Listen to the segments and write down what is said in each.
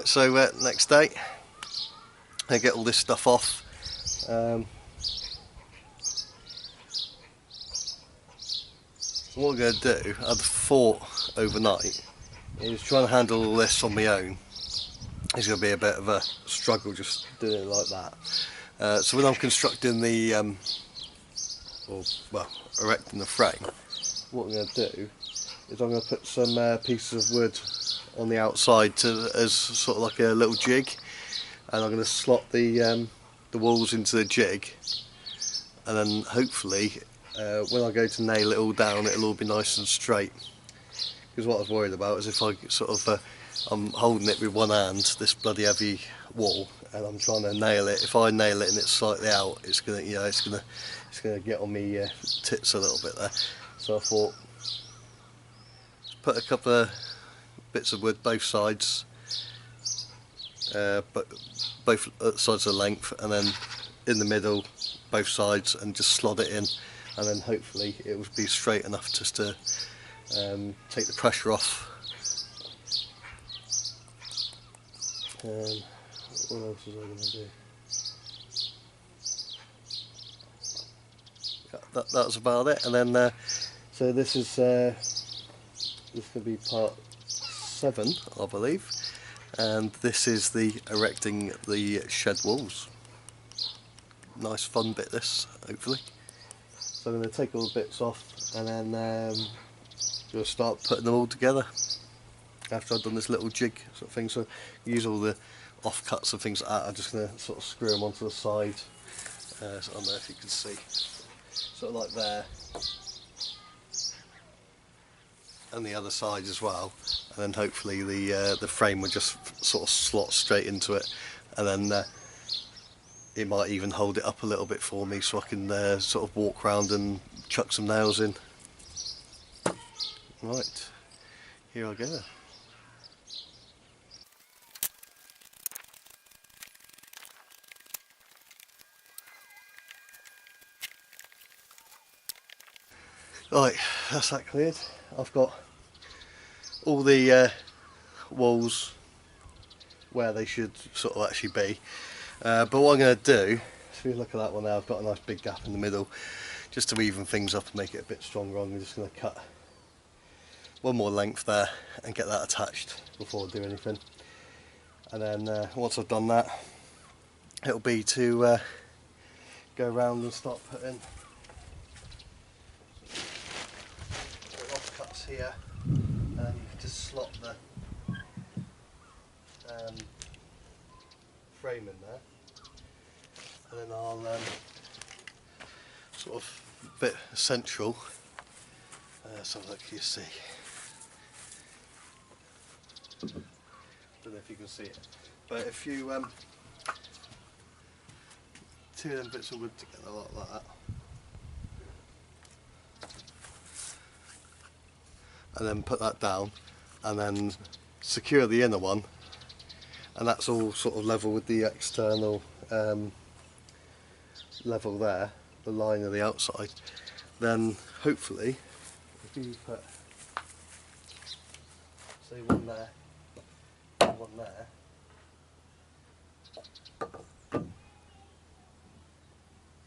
Right, so next day I get all this stuff off. What I'm going to do, I'd thought overnight, is trying to handle all this on my own. It's going to be a bit of a struggle just doing it like that. So when I'm constructing the, erecting the frame, what I'm going to do is I'm going to put some pieces of wood on the outside as sort of like a little jig, and I'm going to slot the walls into the jig, and then hopefully when I go to nail it all down, it'll all be nice and straight. Because what I was worried about is if I sort of I'm holding it with one hand, this bloody heavy wall, and I'm trying to nail it. If I nail it and it's slightly out, it's gonna get on me tits a little bit there. So I thought, put a couple of bits of wood both sides, but both sides of the length, and then in the middle, both sides, and just slot it in, and then hopefully it will be straight enough just to take the pressure off. What else was I going to do? Yeah, that was about it. And then so this is going to be part 7, I believe, and this is the erecting the shed walls. Nice fun bit this, hopefully. So I'm going to take all the bits off, and then we'll start putting them all together after I've done this little jig sort of thing. So use all the offcuts and things like that. I'm just going to sort of screw them onto the side. So I don't know if you can see, sort of like there, and the other side as well. And then hopefully the frame will just sort of slot straight into it, and then it might even hold it up a little bit for me, so I can sort of walk around and chuck some nails in. Right, here I go. Right, that's that cleared. I've got all the walls where they should sort of actually be. But what I'm going to do, if you look at that one there, I've got a nice big gap in the middle, just to even things up and make it a bit stronger. I'm just going to cut one more length there and get that attached before I do anything. And then once I've done that, it'll be to go around and start putting offcuts here, and then you can just slot the frame in there, and then I'll sort of a bit central, so like you see, don't know if you can see it, but if you two of them bits of wood together like that, and then put that down, and then secure the inner one, and that's all sort of level with the external level there, the line of the outside. Then hopefully, if you put, say, one there, one there,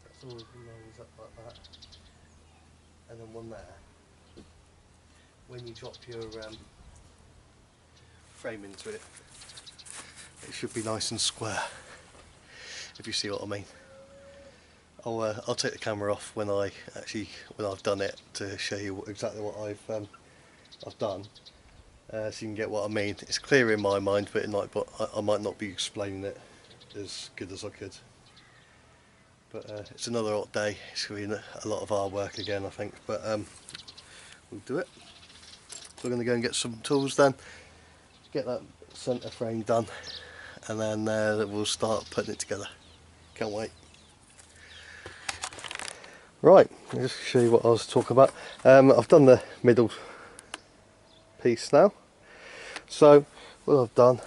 that's all lines up like that, and then one there. When you drop your frame into it, it should be nice and square, if you see what I mean. I'll take the camera off when I've done it, to show you exactly what I've done, so you can get what I mean. It's clear in my mind, but I might not be explaining it as good as I could. But it's another hot day. It's going to be a lot of hard work again, I think, but we'll do it. So we're going to go and get some tools then, get that centre frame done, and then we'll start putting it together. Can't wait. Right, I'll just show you what I was talking about. I've done the middle piece now. So what I've done,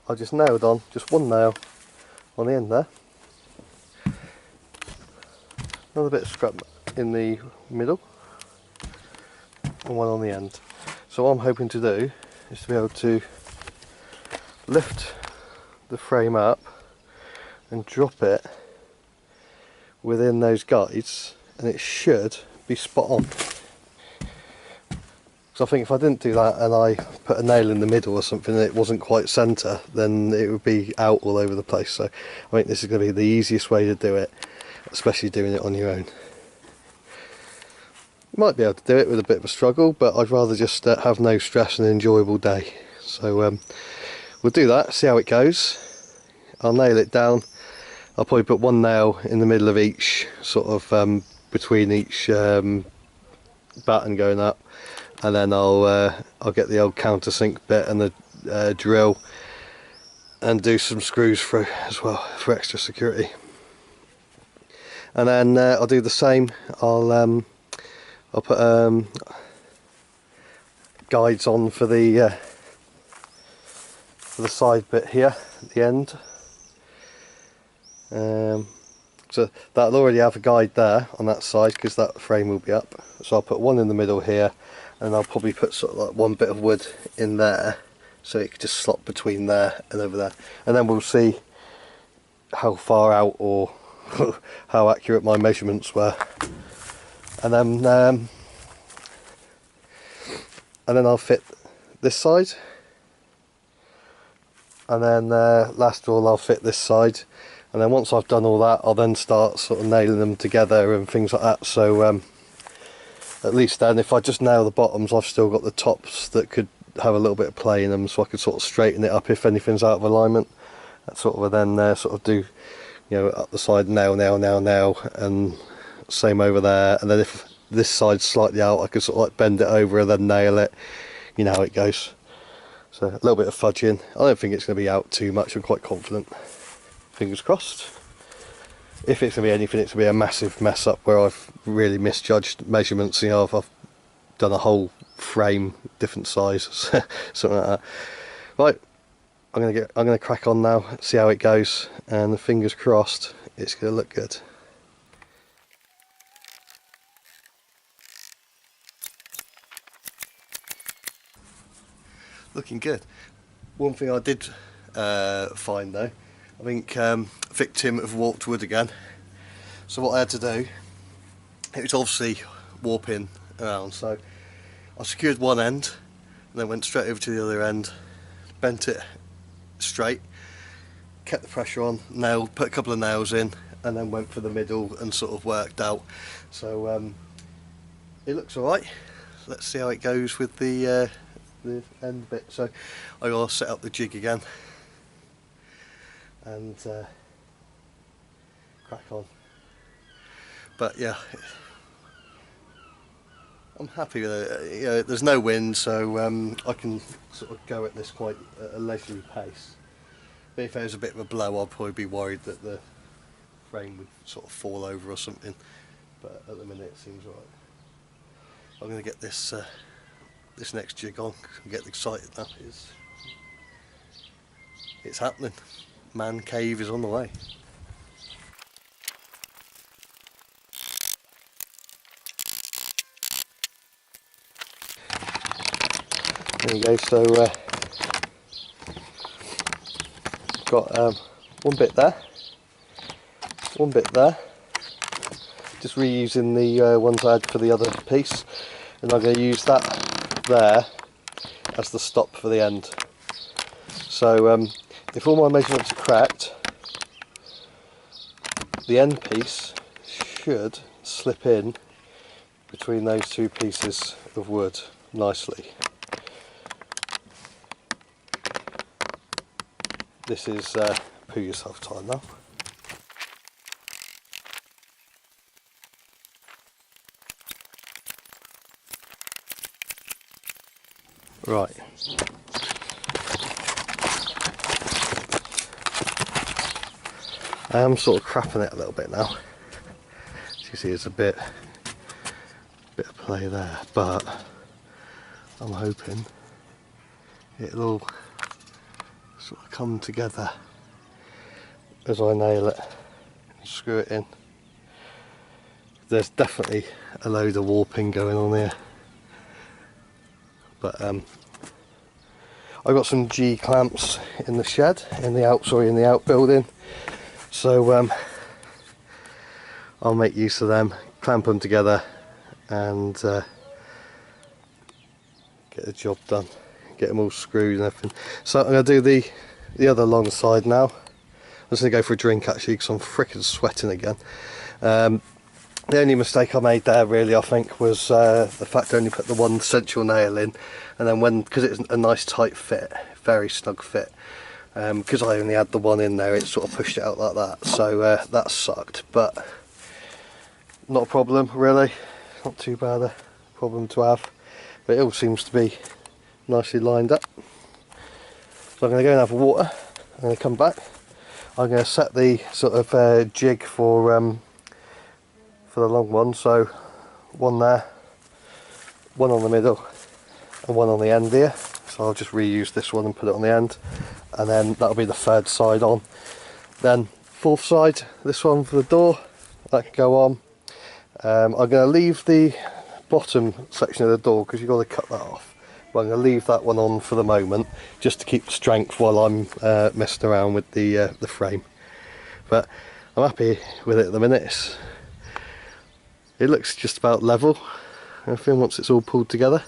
I just nailed on just one nail on the end there. Another bit of scrap in the middle, and one on the end. So what I'm hoping to do is to be able to lift the frame up and drop it within those guides, and it should be spot on. So I think if I didn't do that and I put a nail in the middle or something and it wasn't quite centre, then it would be out all over the place. So I think this is going to be the easiest way to do it, especially doing it on your own. You might be able to do it with a bit of a struggle, but I'd rather just have no stress and an enjoyable day. So we'll do that, see how it goes. I'll nail it down. I'll probably put one nail in the middle of each, sort of between each batten going up, and then I'll get the old countersink bit and the drill and do some screws through as well for extra security. And then I'll do the same. I'll put guides on for the side bit here at the end. So that'll already have a guide there on that side because that frame will be up. So I'll put one in the middle here, and I'll probably put sort of like one bit of wood in there so it could just slot between there and over there, and then we'll see how far out or how accurate my measurements were. And then I'll fit this side, and then last of all I'll fit this side, and then once I've done all that I'll then start sort of nailing them together and things like that. So at least then if I just nail the bottoms, I've still got the tops that could have a little bit of play in them, so I could sort of straighten it up if anything's out of alignment. That sort of then sort of do, you know, up the side, nail, and same over there. And then if this side's slightly out, I could sort of like bend it over and then nail it. You know how it goes. So a little bit of fudging. I don't think it's going to be out too much. I'm quite confident. Fingers crossed. If it's going to be anything, it's going to be a massive mess up where I've really misjudged measurements. You know, I've done a whole frame different size, something like that. Right, I'm gonna crack on now, see how it goes, and fingers crossed it's gonna look good. Looking good. One thing I did find though, I think victim of warped wood again. So what I had to do, it was obviously warping around, so I secured one end and then went straight over to the other end, bent it straight, kept the pressure on, put a couple of nails in, and then went for the middle and sort of worked out. So it looks alright. Let's see how it goes with the end bit. So I gotta set up the jig again and crack on. But yeah, I'm happy with it. You know, there's no wind, so I can sort of go at this quite at a leisurely pace. But if there was a bit of a blow, I'd probably be worried that the frame would sort of fall over or something. But at the minute, it seems alright. I'm going to get this this next jig on. I'm getting excited now. It's happening. Man cave is on the way. There you go, so got one bit there, just reusing the ones I had for the other piece, and I'm going to use that there as the stop for the end. So if all my measurements are correct, the end piece should slip in between those two pieces of wood nicely. This is poo yourself time now. Right. I am sort of crapping it a little bit now. As you can see, there's a bit of play there, but I'm hoping it'll all sort of come together as I nail it and screw it in. There's definitely a load of warping going on here, but I I got some G clamps in the shed, in the outbuilding, so I'll make use of them, clamp them together and get the job done, get them all screwed and everything. So I'm going to do the other long side now. I'm just going to go for a drink actually because I'm freaking sweating again. The only mistake I made there really, I think, was the fact I only put the one central nail in, and then because it's a nice tight fit, very snug fit, because I only had the one in there, it sort of pushed it out like that, so that sucked, but not a problem really, not too bad a problem to have, but it all seems to be nicely lined up. So I'm going to go and have water, I'm going to come back, I'm going to set the sort of jig for the long one, so one there, one on the middle and one on the end here, so I'll just reuse this one and put it on the end, and then that'll be the third side on. Then fourth side, this one for the door, that can go on. I'm going to leave the bottom section of the door because you've got to cut that off, but I'm going to leave that one on for the moment just to keep the strength while I'm messing around with the frame. But I'm happy with it at the minute. It looks just about level, everything, once it's all pulled together.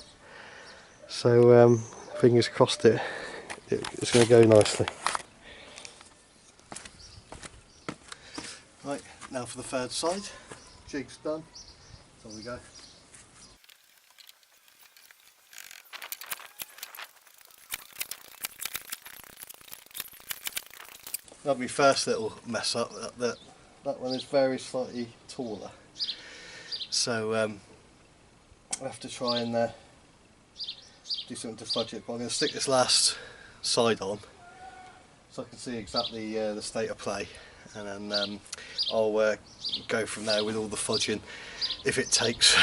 So fingers crossed it's going to go nicely. Right, now for the third side. Jig's done. So we go. That'll be first little mess up. That one is very slightly taller. So I'll have to try and do something to fudge it, but I'm going to stick this last side on so I can see exactly the state of play, and then I'll go from there with all the fudging. If it takes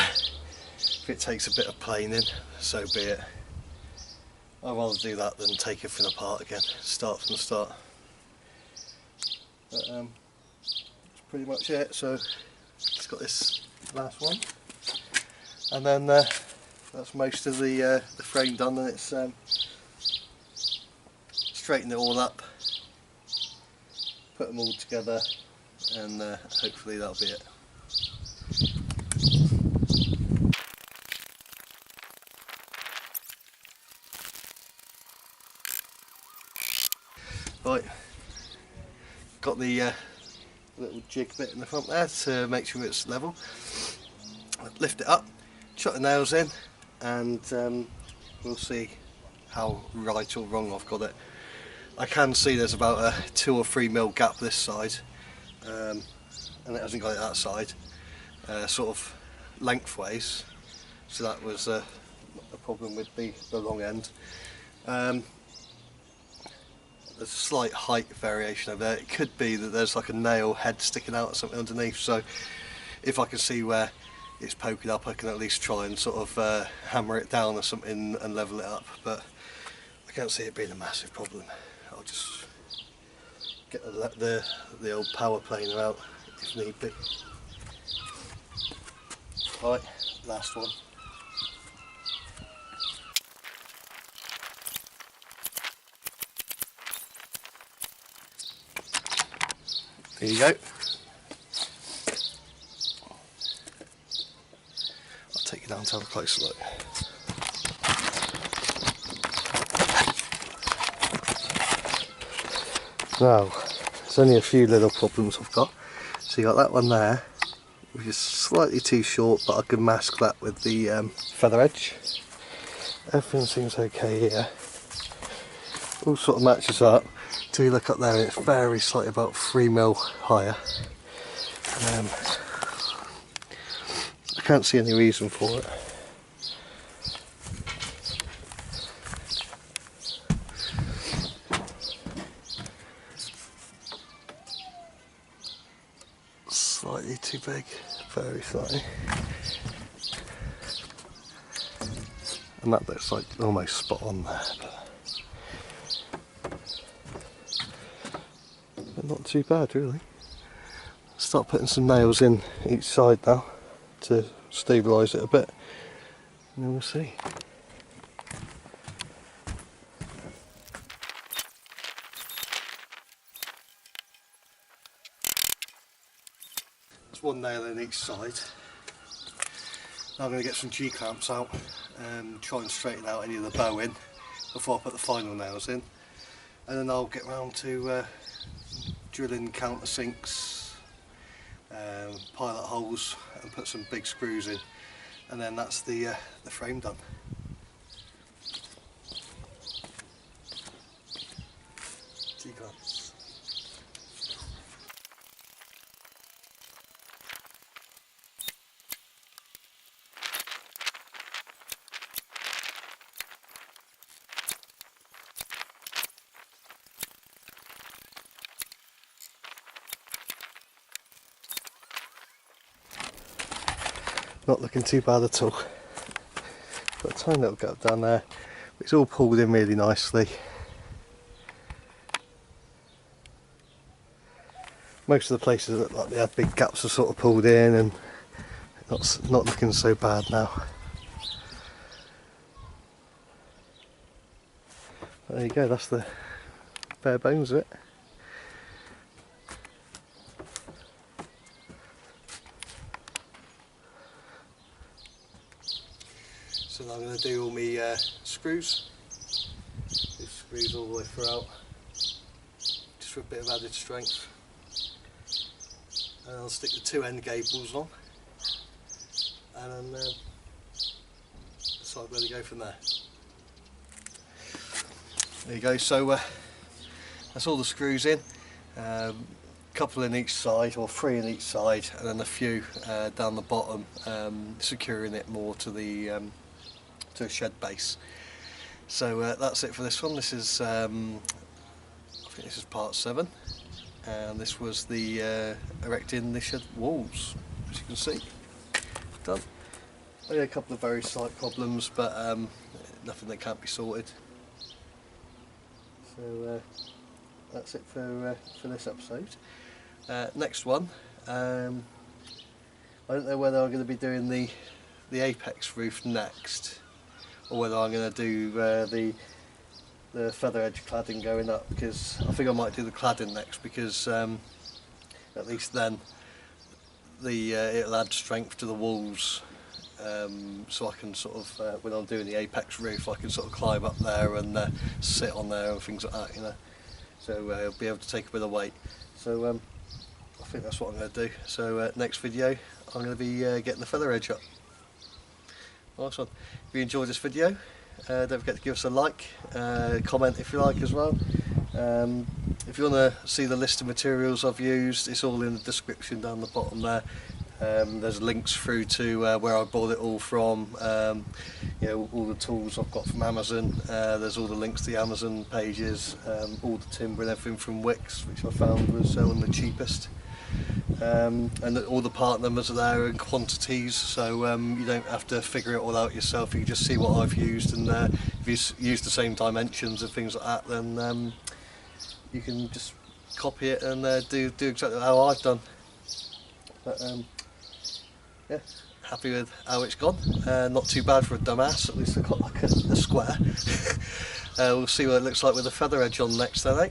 a bit of planing, so be it. I'd rather do that than take everything apart again, start from the start. But that's pretty much it. So it's got this last one, and then that's most of the frame done, and it's straighten it all up, put them all together, and hopefully that'll be it. Right, got the little jig bit in the front there to make sure it's level. Lift it up, chuck the nails in, and we'll see how right or wrong I've got it. I can see there's about a 2 or 3 mil gap this side, and it hasn't got it that side, sort of lengthways, so that was a problem with the long end. There's a slight height variation over there. It could be that there's like a nail head sticking out or something underneath, so if I can see where it's poking up, I can at least try and sort of hammer it down or something and level it up, but I can't see it being a massive problem. I'll just get the old power planer out if need be. Right, last one. There you go. I'll take you down to have a closer look. Now, there's only a few little problems I've got. So you got that one there, which is slightly too short, but I can mask that with the feather edge. Everything seems okay here. All sort of matches up. Till you look up there, and it's very slightly about 3 mil higher. I can't see any reason for it. Slightly too big, very slightly. And that looks like almost spot on there, but not too bad really. Start putting some nails in each side now to stabilise it a bit, and then we'll see. That's one nail in each side. Now I'm going to get some G-clamps out and try and straighten out any of the bowing before I put the final nails in, and then I'll get round to drilling countersinks, pilot holes, and put some big screws in, and then that's the frame done. G-clamps. Not looking too bad at all. Got a tiny little gap down there, but it's all pulled in really nicely. Most of the places look like they had big gaps are sort of pulled in, and not looking so bad now. There you go, that's the bare bones of it. So now I'm going to do all my screws. These screws all the way throughout, just for a bit of added strength. And I'll stick the 2 end gables on, and then decide where to go from there. There you go, so that's all the screws in. Couple in each side, or 3 in each side, and then a few down the bottom, securing it more to the to a shed base. So that's it for this one. This is I think this is part 7, and this was the erecting the shed walls, as you can see. Done. Only a couple of very slight problems, but nothing that can't be sorted. So that's it for this episode. Next one, I don't know whether I'm going to be doing the apex roof next, or whether I'm going to do the feather edge cladding going up, because I think I might do the cladding next, because at least then it'll add strength to the walls, so I can sort of, when I'm doing the apex roof, I can sort of climb up there and sit on there and things like that, you know. So I'll be able to take a bit of weight. So I think that's what I'm going to do. So next video I'm going to be getting the feather edge up. Nice one. If you enjoyed this video, don't forget to give us a like, comment if you like as well. If you want to see the list of materials I've used, it's all in the description down the bottom there. There's links through to where I bought it all from, you know, all the tools I've got from Amazon. There's all the links to the Amazon pages, all the timber and everything from Wix, which I found was one of the cheapest. And all the part numbers are there in quantities, so you don't have to figure it all out yourself. You can just see what I've used, and if you use the same dimensions and things like that, then you can just copy it and do exactly how I've done. But yeah, happy with how it's gone. Not too bad for a dumbass, at least I've got like a square. We'll see what it looks like with the feather edge on next then, eh?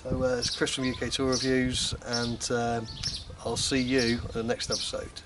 So it's Chris from UK Tour Reviews, and I'll see you in the next episode.